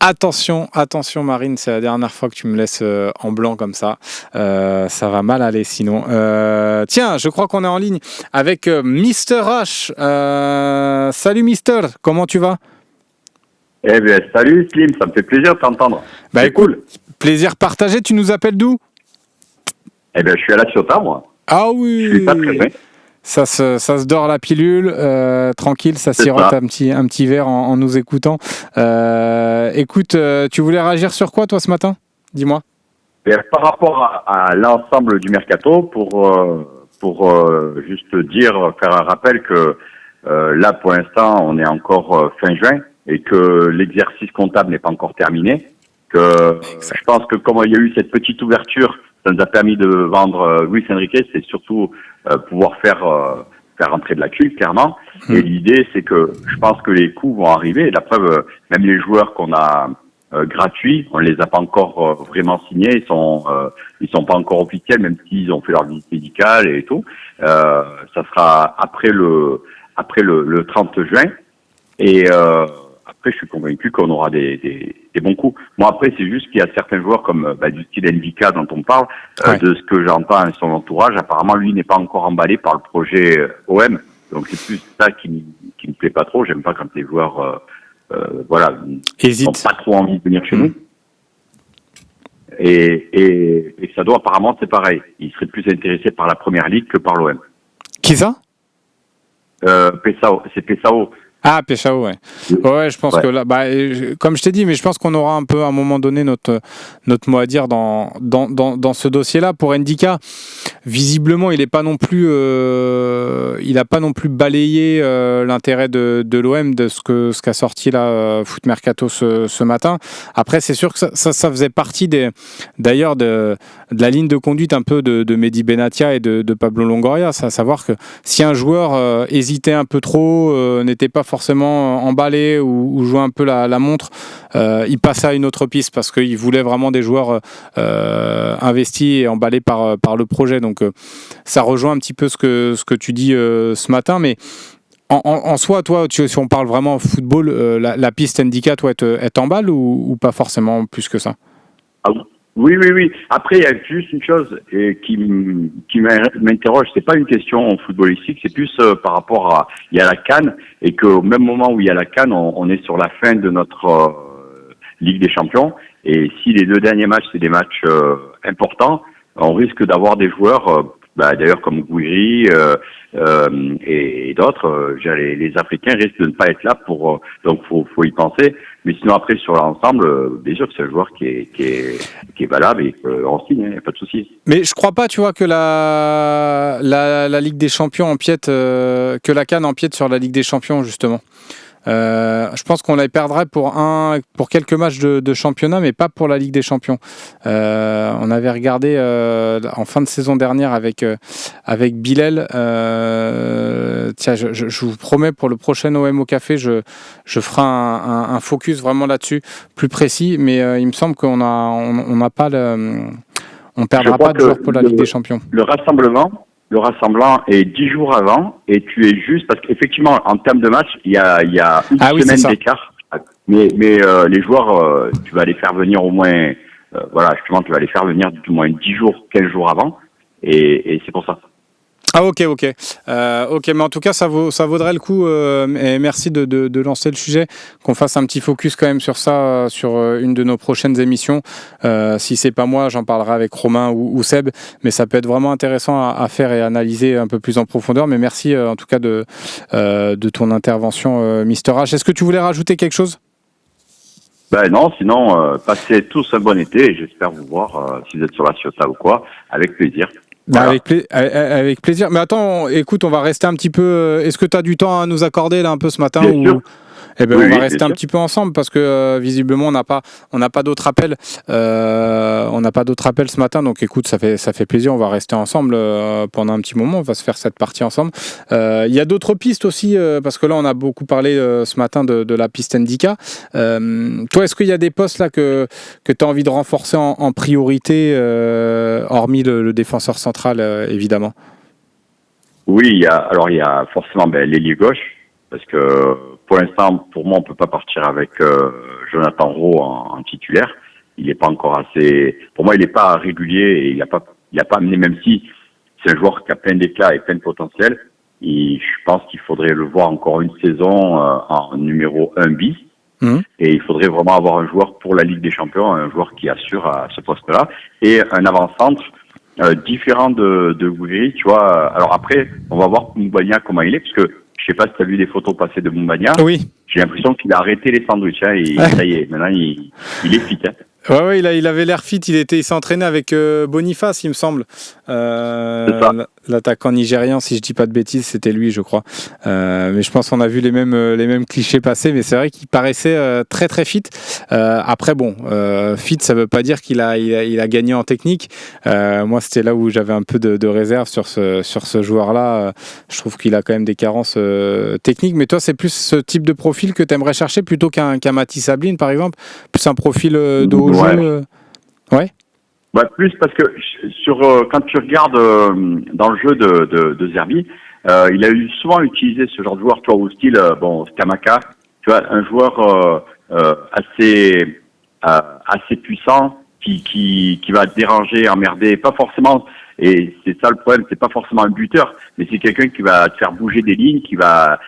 Attention, Marine, c'est la dernière fois que tu me laisses en blanc comme ça. Ça va mal aller sinon. Tiens, je crois qu'on est en ligne avec Mister H. Salut Mister, comment tu vas? Eh bien, salut Slim, ça me fait plaisir de t'entendre. C'est cool. Plaisir partagé, tu nous appelles d'où? Eh bien, je suis à La Ciotat, moi. Ah oui. Je suis pas très loin. Ça se dort la pilule, tranquille, ça sirote un petit verre en nous écoutant. Écoute, tu voulais réagir sur quoi toi ce matin? Dis-moi. Par rapport à l'ensemble du mercato, pour juste faire un rappel que là, pour l'instant, on est encore fin juin et que l'exercice comptable n'est pas encore terminé. Je pense que comme il y a eu cette petite ouverture, ça nous a permis de vendre Luis Enrique, c'est surtout pouvoir faire rentrer de la thune, clairement. Et l'idée, c'est que je pense que les coûts vont arriver. La preuve, même les joueurs qu'on a gratuits, on les a pas encore vraiment signés, ils sont pas encore officiels, même s'ils ont fait leur visite médicale et tout. Ça sera après le 30 juin. Et après, je suis convaincu qu'on aura des bons coups. Moi, après, c'est juste qu'il y a certains joueurs comme du style Ndika dont on parle, de ce que j'entends à son entourage. Apparemment, lui n'est pas encore emballé par le projet OM. Donc, c'est plus ça qui me plaît pas trop. J'aime pas quand les joueurs, n'ont pas trop envie de venir chez nous. Et ça doit apparemment, c'est pareil. Il serait plus intéressé par la première ligue que par l'OM. Qui ça? Pessao, c'est Pessao. Ah, Peshao, ouais. Ouais, je pense que là, comme je t'ai dit, mais je pense qu'on aura un peu à un moment donné notre mot à dire dans ce dossier-là. Pour Ndika, visiblement, il n'a pas non plus balayé l'intérêt de l'OM de ce qu'a sorti là Foot Mercato ce matin. Après, c'est sûr que ça faisait partie d'ailleurs de la ligne de conduite un peu de Mehdi Benatia et de Pablo Longoria, c'est à savoir que si un joueur hésitait un peu trop, n'était pas forcément emballé ou jouait un peu la montre, il passait à une autre piste parce qu'il voulait vraiment des joueurs investis et emballés par le projet. Donc ça rejoint un petit peu ce que tu dis ce matin, mais en soi, toi, si on parle vraiment football, la piste Ndika, toi, elle t'emballe ou pas forcément plus que ça? Oui. Après, il y a juste une chose qui m'interroge. C'est pas une question footballistique, c'est plus par rapport à il y a la CAN et qu'au même moment où il y a la CAN, on est sur la fin de notre Ligue des Champions. Et si les deux derniers matchs c'est des matchs importants, on risque d'avoir des joueurs, d'ailleurs comme Gouiri et d'autres. Les Africains risquent de ne pas être là pour. Donc faut y penser. Mais sinon après sur l'ensemble, bien sûr que c'est un joueur qui est valable et qu'on signe, il n'y a pas de souci. Mais je crois pas, tu vois, que la Ligue des Champions empiète, que la CAN empiète sur la Ligue des Champions justement. Je pense qu'on les perdrait pour quelques matchs de championnat, mais pas pour la Ligue des Champions. On avait regardé en fin de saison dernière avec Bilal. Tiens, je vous promets pour le prochain OM au café, je ferai un focus vraiment là-dessus, plus précis. Mais il me semble qu'on n'a pas on perdra pas de joueurs pour la Ligue des Champions. Le rassemblement est 10 jours avant et tu es juste parce qu'effectivement en termes de match il y a une semaine d'écart, mais les joueurs tu vas les faire venir au moins justement tu vas les faire venir du moins 10 jours 15 jours avant et c'est pour ça. Ah ok, mais en tout cas ça vaudrait le coup et merci de lancer le sujet, qu'on fasse un petit focus quand même sur ça, sur une de nos prochaines émissions. Si c'est pas moi, j'en parlerai avec Romain ou Seb, mais ça peut être vraiment intéressant à faire et analyser un peu plus en profondeur. Mais merci en tout cas de ton intervention, Mister H. Est-ce que tu voulais rajouter quelque chose? Non, sinon passez tous un bon été et j'espère vous voir si vous êtes sur la Ciotat ou quoi, avec plaisir. Voilà. Avec plaisir. Mais attends, écoute, on va rester un petit peu. Est-ce que tu as du temps à nous accorder là un peu ce matin? Bien sûr. Eh ben, on va rester un petit peu ensemble parce que visiblement on n'a pas d'autres appels. On n'a pas d'autres appels ce matin, donc écoute, ça fait plaisir. On va rester ensemble pendant un petit moment. On va se faire cette partie ensemble. Il y a d'autres pistes aussi parce que là on a beaucoup parlé ce matin de la piste Ndika. Toi, est-ce qu'il y a des postes là que tu as envie de renforcer en priorité, hormis le défenseur central évidemment? Oui, il y a forcément l'ailier gauche parce que pour l'instant, pour moi, on peut pas partir avec Jonathan Rowe en titulaire. Il est pas encore assez. Pour moi, il est pas régulier et il a pas amené, même si c'est un joueur qui a plein d'éclat et plein de potentiel. Et je pense qu'il faudrait le voir encore une saison en numéro 1 bis. Et il faudrait vraiment avoir un joueur pour la Ligue des Champions, un joueur qui assure à ce poste-là, et un avant-centre différent de Gouiri, tu vois. Alors après, on va voir Moumbagna comment il est, parce que je sais pas si tu as vu des photos passées de Moumbagna. Oui. J'ai l'impression qu'il a arrêté les sandwichs, hein, et ça y est, maintenant il est fit. Hein. Ouais, il avait l'air fit. Il s'entraînait avec Boniface, il me semble. L'attaquant nigérian, si je dis pas de bêtises, c'était lui, je crois. Mais je pense qu'on a vu les mêmes clichés passer. Mais c'est vrai qu'il paraissait très très fit. Après, bon, fit, ça veut pas dire qu'il a gagné en technique. Moi, c'était là où j'avais un peu de réserve sur ce joueur-là. Je trouve qu'il a quand même des carences techniques. Mais toi, c'est plus ce type de profil que tu aimerais chercher plutôt qu'un Mathis Ablin, par exemple. Plus un profil de haut jeu. Ouais. Ouais, plus parce que quand tu regardes dans le jeu de Zerbi, il a souvent utilisé ce genre de joueur, tu vois, au style Skamaka, tu vois, un joueur assez puissant qui va déranger, emmerder, pas forcément. Et c'est ça le problème, c'est pas forcément un buteur, mais c'est quelqu'un qui va te faire bouger des lignes, qui va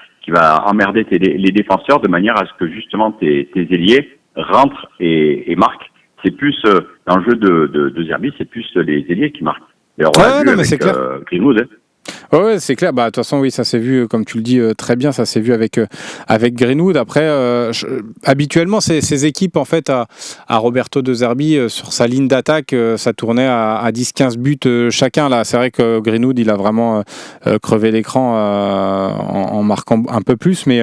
emmerder les défenseurs de manière à ce que justement tes ailiers rentrent et marquent. C'est plus dans le jeu de Zerbi, c'est plus les ailiers qui marquent. D'ailleurs, on l'a vu avec Greenwood. Hein. Ouais, c'est clair. De toute façon, oui, ça s'est vu, comme tu le dis très bien, ça s'est vu avec Greenwood. Après, habituellement, ces équipes, en fait, à Roberto De Zerbi, sur sa ligne d'attaque, ça tournait à 10-15 buts chacun. Là, c'est vrai que Greenwood, il a vraiment crevé l'écran en marquant un peu plus. Mais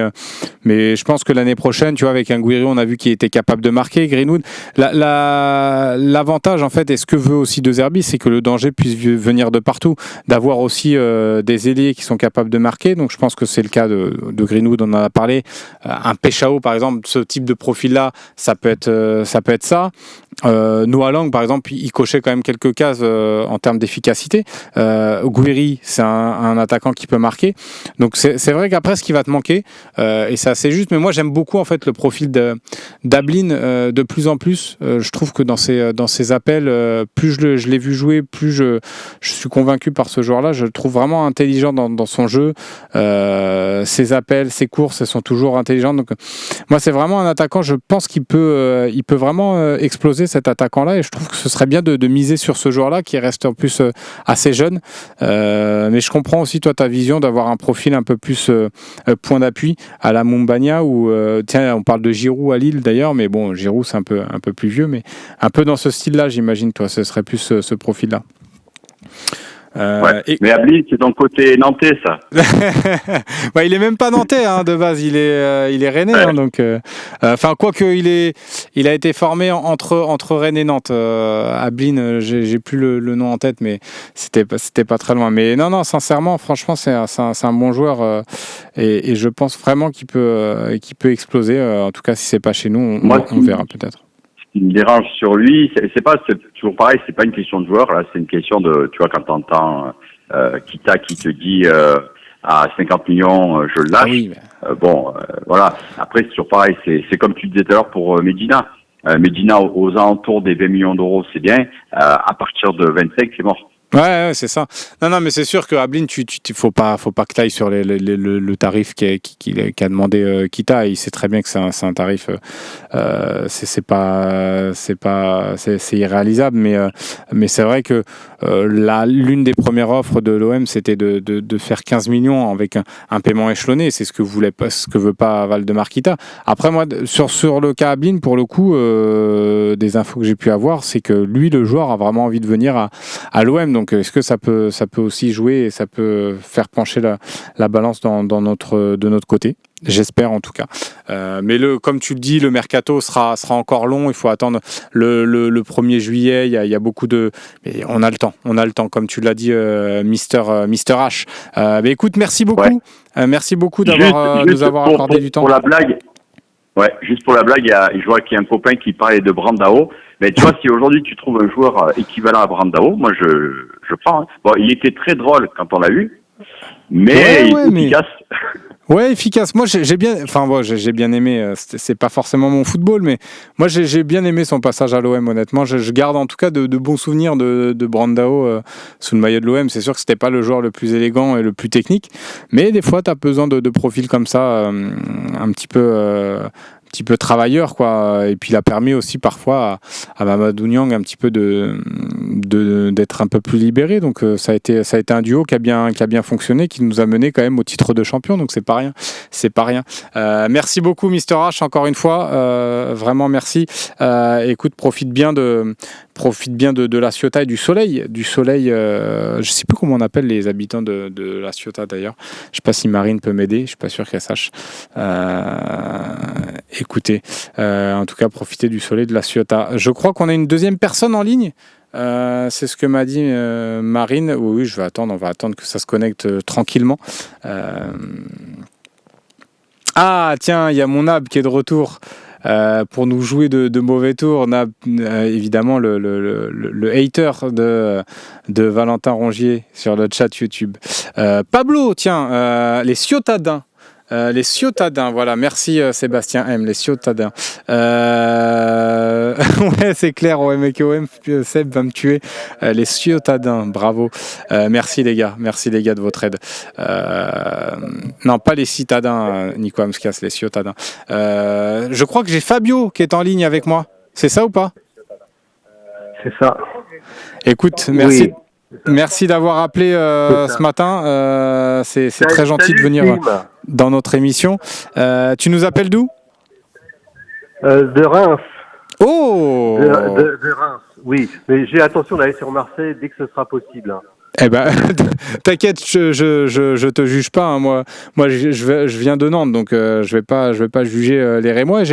je pense que l'année prochaine, tu vois, avec un Gouiri, on a vu qu'il était capable de marquer. Greenwood, l'avantage, en fait, et ce que veut aussi De Zerbi, c'est que le danger puisse venir de partout, d'avoir aussi des ailiers qui sont capables de marquer. Donc je pense que c'est le cas de Greenwood, on en a parlé. Un Peshao, par exemple, ce type de profil-là, ça peut être ça. Noah Lang, par exemple, il cochait quand même quelques cases en termes d'efficacité. Gouiri, c'est un attaquant qui peut marquer. Donc c'est vrai qu'après, ce qui va te manquer, et c'est assez juste, mais moi j'aime beaucoup en fait le profil d'Ablin de plus en plus. Je trouve que dans ses appels, plus je l'ai vu jouer, plus je suis convaincu par ce joueur-là. Je le trouve vraiment intelligent dans son jeu. Ses appels, ses courses, elles sont toujours intelligentes. Donc moi, c'est vraiment un attaquant. Je pense qu'il peut vraiment exploser, cet attaquant-là, et je trouve que ce serait bien de miser sur ce joueur-là qui reste en plus assez jeune. Mais je comprends aussi toi ta vision d'avoir un profil un peu plus point d'appui à la Moumbagna, ou tiens, on parle de Giroud à Lille d'ailleurs, mais bon, Giroud c'est un peu plus vieux, mais un peu dans ce style-là, j'imagine. Toi, ce serait plus ce profil-là. Mais Ablin, c'est ton côté nantais, ça. Il est même pas nantais de base, il est rennais, donc quoique il a été formé entre Rennes et Nantes. Ablin, j'ai plus le nom en tête, mais c'était pas très loin. Mais non, sincèrement, franchement, c'est un bon joueur et je pense vraiment qu'il peut exploser. En tout cas, si c'est pas chez nous, on verra peut-être. Ce qui me dérange sur lui, c'est toujours pareil, c'est pas une question de joueur, là, c'est une question de, tu vois, quand t'entends Kita qui te dit à 50 millions, je le lâche. Oui, mais... voilà. Après, c'est toujours pareil, c'est comme tu disais tout à l'heure pour Medina. Medina aux alentours des 20 millions d'euros, c'est bien. À partir de 25, c'est mort. Ouais, c'est ça. Non, mais c'est sûr que Ablin, faut pas que tu ailles sur le tarif qu'a demandé Kita. Il sait très bien que c'est un tarif, c'est irréalisable. Mais c'est vrai que l'une des premières offres de l'OM, c'était de faire 15 millions avec un paiement échelonné. C'est ce que veut pas Valdemar Kita. Après, moi, sur le cas Ablin, pour le coup, des infos que j'ai pu avoir, c'est que lui, le joueur, a vraiment envie de venir à l'OM. Donc, est-ce que ça peut aussi jouer et ça peut faire pencher la balance de notre côté? J'espère en tout cas. Mais comme tu le dis, le mercato sera encore long. Il faut attendre le 1er juillet. Il y a beaucoup de... Mais on a le temps. Comme tu l'as dit, Mister H. Mais écoute, merci beaucoup. Ouais. Merci beaucoup de nous avoir accordé du temps. Pour la blague, juste pour la blague, je vois qu'il y a un copain qui parlait de Brandao. Mais tu vois, si aujourd'hui tu trouves un joueur équivalent à Brandao, moi je prends. Hein. Bon, il était très drôle quand on l'a eu, mais il est efficace. Ouais, efficace. Moi, j'ai bien aimé. C'est pas forcément mon football, mais moi, j'ai bien aimé son passage à l'OM. Honnêtement, je garde en tout cas de bons souvenirs de Brandao sous le maillot de l'OM. C'est sûr que c'était pas le joueur le plus élégant et le plus technique, mais des fois, t'as besoin de profils comme ça, un petit peu travailleur, quoi. Et puis il a permis aussi parfois à Mamadou Niang un petit peu d'être un peu plus libéré. Donc ça a été un duo qui a bien fonctionné, qui nous a mené quand même au titre de champion. Donc c'est pas rien. Merci beaucoup Mister H encore une fois. Vraiment merci. Écoute, profite bien de La Ciotat et du soleil. Je sais plus comment on appelle les habitants de La Ciotat d'ailleurs. Je sais pas si Marine peut m'aider. Je suis pas sûr qu'elle sache. Écoutez, en tout cas, profitez du soleil de La Ciotat. Je crois qu'on a une deuxième personne en ligne. C'est ce que m'a dit Marine. Oui, on va attendre que ça se connecte tranquillement. Ah, tiens, il y a mon Nab qui est de retour. Pour nous jouer de mauvais tours, Nab, évidemment le hater de Valentin Rongier sur le chat YouTube. Pablo, tiens, les Ciotadins. Les Ciotadins, voilà, merci Sébastien M, les Ciotadins. Ouais, c'est clair, OM, Seb va me tuer. Les Ciotadins, bravo. Merci les gars de votre aide. Non, pas les Citadins, Nico Amskas, les Ciotadins. Je crois que j'ai Fabio qui est en ligne avec moi. C'est ça ou pas? C'est ça. Écoute, merci. Oui. Merci d'avoir appelé ce matin. C'est très gentil de venir dans notre émission. Tu nous appelles d'où? De Reims. Oh de Reims, oui. Mais j'ai attention d'aller sur Marseille dès que ce sera possible. Eh ben, t'inquiète, je te juge pas. Hein, moi, je viens de Nantes, donc je vais pas juger les Rémois.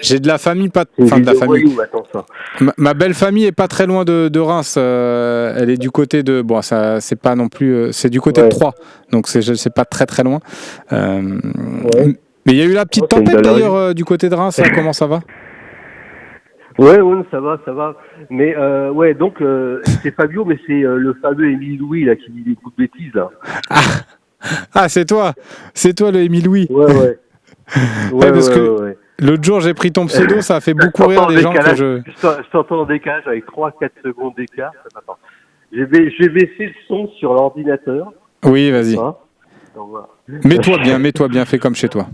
J'ai de la famille, de la famille. Ma belle famille est pas très loin de Reims. Elle est du côté de, bon, ça, c'est pas non plus, c'est du côté de Troyes, donc c'est pas très très loin. Mais il y a eu la petite tempête d'ailleurs du côté de Reims. Comment ça va? Ouais, ça va. Mais donc c'est Fabio, mais c'est le fameux Émile Louis là qui dit des coups de bêtises là. Ah, c'est toi le Émile Louis. Ouais. Parce que l'autre jour j'ai pris ton pseudo, ça a fait beaucoup rire les gens que je t'entends en décalage avec 3-4 secondes d'écart. Attends. J'ai baissé le son sur l'ordinateur. Oui, vas-y. Voilà. Mets-toi bien, fais comme chez toi.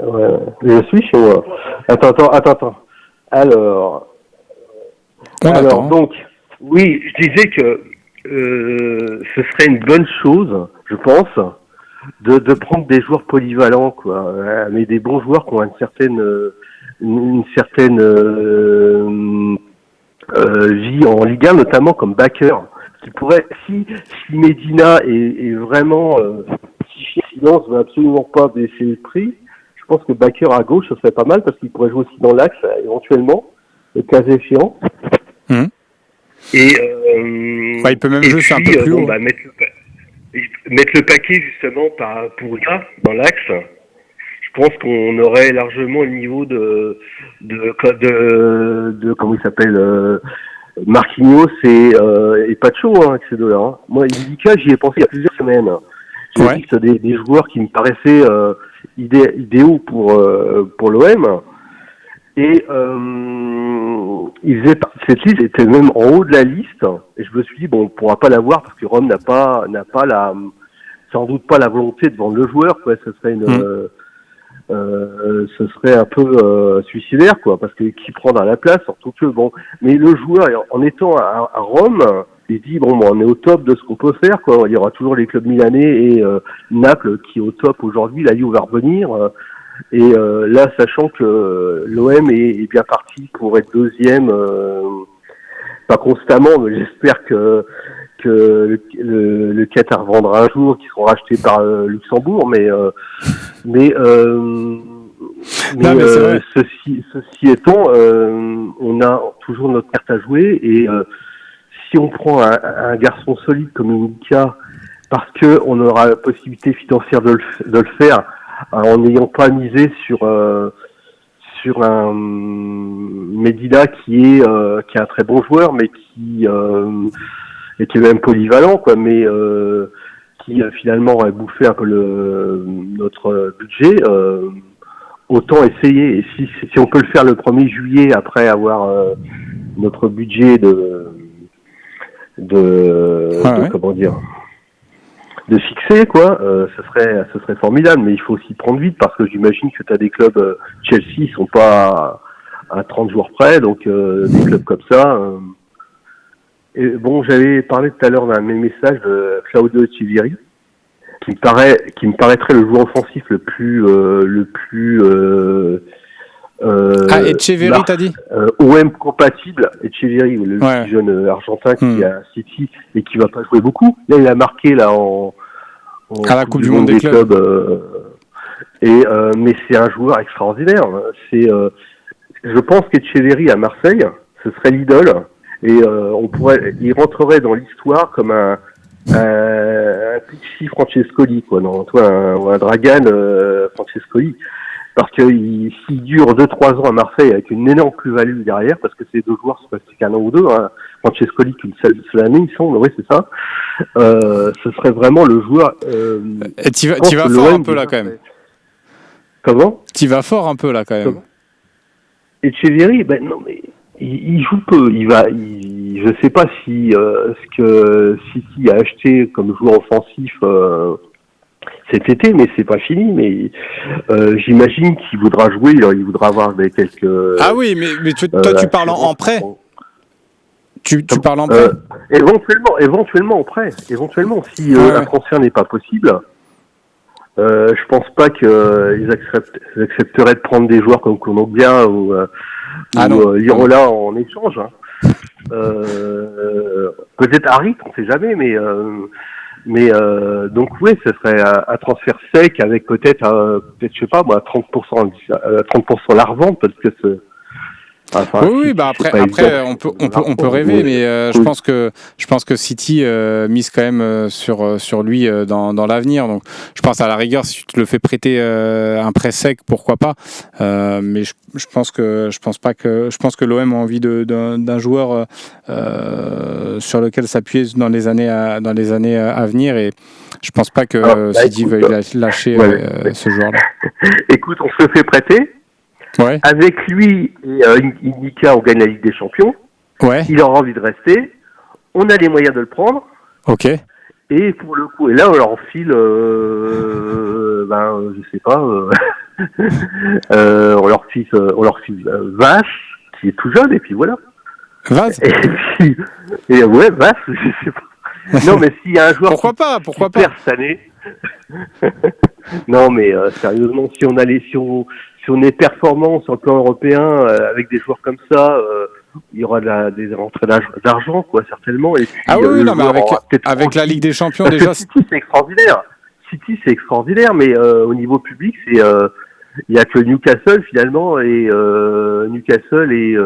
Ouais, je suis chez moi. Attends. Alors, donc, oui, je disais que ce serait une bonne chose, je pense, de prendre des joueurs polyvalents, quoi, mais des bons joueurs qui ont une certaine vie en Ligue 1, notamment comme backer, qui pourrait, si Medina est vraiment, si Silence veut absolument pas baisser le prix. Je pense que backer à gauche, ce serait pas mal parce qu'il pourrait jouer aussi dans l'axe, éventuellement, le cas échéant. Et il peut même jouer un peu plus haut. Mettre le paquet justement pour ça dans l'axe. Je pense qu'on aurait largement le niveau de comment il s'appelle, Marquinhos et Pacho, avec ces deux-là. Hein. Moi, Indica, j'y ai pensé il y a plusieurs semaines. J'ai dit que c'était des joueurs qui me paraissaient idéaux pour l'OM. Et cette liste était même en haut de la liste. Et je me suis dit, bon, on pourra pas l'avoir parce que Rome n'a pas sans doute pas la volonté de vendre le joueur, quoi. Ce serait un peu suicidaire, quoi, parce que qui prendra la place, surtout que bon. Mais le joueur, en étant à Rome, il dit bon, on est au top de ce qu'on peut faire, quoi. Il y aura toujours les clubs milanais et Naples qui est au top aujourd'hui. La Juve va revenir. Et là, sachant que l'OM est bien parti pour être deuxième, pas constamment, mais j'espère que le Qatar vendra un jour, qu'ils seront rachetés par Luxembourg, mais ceci étant, on a toujours notre carte à jouer et si on prend un garçon solide comme Mika, parce que on aura la possibilité financière de le faire, en n'ayant pas misé sur un Medina qui est un très bon joueur, mais qui est même polyvalent, quoi, mais qui finalement aurait bouffé un peu notre budget. Autant essayer. Et si on peut le faire le 1er juillet après avoir notre budget comment dire, de fixer, quoi, ce serait formidable. Mais il faut aussi prendre vite parce que j'imagine que tu as des clubs, Chelsea, ils sont pas à 30 jours près, donc des clubs comme ça. Et bon, j'avais parlé tout à l'heure d'un de mes messages de Claudio Echeverri, qui me paraîtrait le joueur offensif le plus Echeverri, t'as dit OM compatible. Echeverri, le petit jeune argentin qui est à City et qui va pas jouer beaucoup. Là, il a marqué à la Coupe du Monde des clubs. Mais c'est un joueur extraordinaire. Je pense qu'Echeverri à Marseille, ce serait l'idole et il rentrerait dans l'histoire comme un Picci Francescoli, quoi, un Dragan Francescoli, parce que s'il dure 2-3 ans à Marseille avec une énorme plus-value derrière, parce que ces deux joueurs sont restés qu'un an ou deux, hein, Francescoli qu'une seule année, il semble, oui c'est ça, ce serait vraiment le joueur. Et tu vas fort un peu là quand même. Comment ? Tu vas fort un peu là quand même. Echeverri, non mais il joue peu. Je sais pas si ce que City a acheté comme joueur offensif cet été, mais c'est pas fini. Mais j'imagine qu'il voudra jouer. Il voudra avoir quelques. Ah oui, mais toi tu parles en prêt. Tu parles en prêt. Éventuellement en prêt. Éventuellement, si un transfert n'est pas possible. Je pense pas qu'ils accepteraient de prendre des joueurs comme Kondogbia ou Lirola en échange. Hein. Peut-être Harit, on sait jamais, mais donc oui, ce serait un transfert sec avec peut-être je sais pas moi 30% la revente parce que oui, après on peut rêver, mais je pense que City mise quand même sur lui dans l'avenir. Donc je pense à la rigueur si tu te le fais prêter un prêt sec, pourquoi pas. Mais je pense que l'OM a envie d'un joueur sur lequel s'appuyer dans les années à venir, et je pense pas que City veuille lâcher ce joueur-là. Écoute, on se le fait prêter. Ouais. Avec lui et Indika, on gagne la Ligue des Champions. Ouais. Il aura envie de rester. On a les moyens de le prendre. Ok. Et pour le coup, là, on leur file, je sais pas, on leur file Vache, qui est tout jeune, et puis voilà. Vaz. Et ouais, Vache, je sais pas. Non, mais s'il y a un joueur pourquoi pas perd cette année. Non, mais sérieusement, si on est performant sur le plan européen avec des joueurs comme ça, il y aura des rentrées d'argent, quoi, certainement. Et puis, mais avec la Ligue des Champions déjà. City, c'est extraordinaire. City, c'est extraordinaire, mais au niveau public, il y a que Newcastle finalement et Newcastle et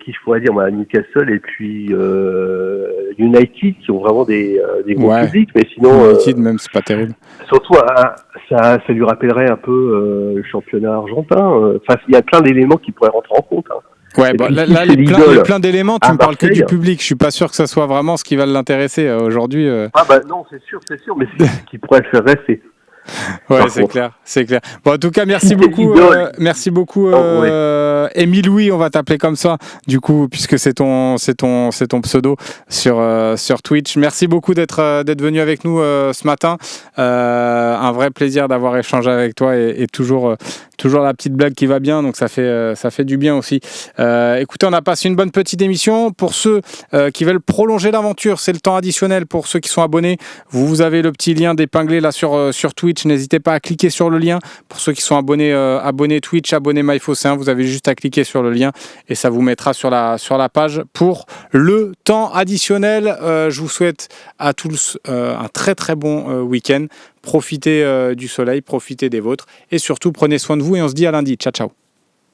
qui je pourrais dire, Newcastle et puis United qui ont vraiment des gros publics, mais sinon United même c'est pas terrible. Surtout ça lui rappellerait un peu le championnat argentin. Enfin, il y a plein d'éléments qui pourraient rentrer en compte. Hein. Ouais, plein d'éléments. Tu me parles que du public. Je suis pas sûr que ça soit vraiment ce qui va l'intéresser aujourd'hui. Non, c'est sûr, mais c'est ce qui pourrait le faire rester. Ouais, c'est clair. Bon, en tout cas, merci beaucoup, Émile Louis, on va t'appeler comme ça, du coup, puisque c'est ton pseudo sur Twitch. Merci beaucoup d'être venu avec nous ce matin. Un vrai plaisir d'avoir échangé avec toi et toujours la petite blague qui va bien, donc ça fait du bien aussi. Écoutez, on a passé une bonne petite émission. Pour ceux qui veulent prolonger l'aventure, c'est le temps additionnel. Pour ceux qui sont abonnés, vous avez le petit lien d'épinglé là sur Twitch. N'hésitez pas à cliquer sur le lien. Pour ceux qui sont abonnés Twitch, abonnés MyFosséen, vous avez juste à cliquer sur le lien et ça vous mettra sur la page pour le temps additionnel. Je vous souhaite à tous un très très bon week-end. Profitez du soleil, profitez des vôtres et surtout prenez soin de vous et on se dit à lundi. Ciao, ciao.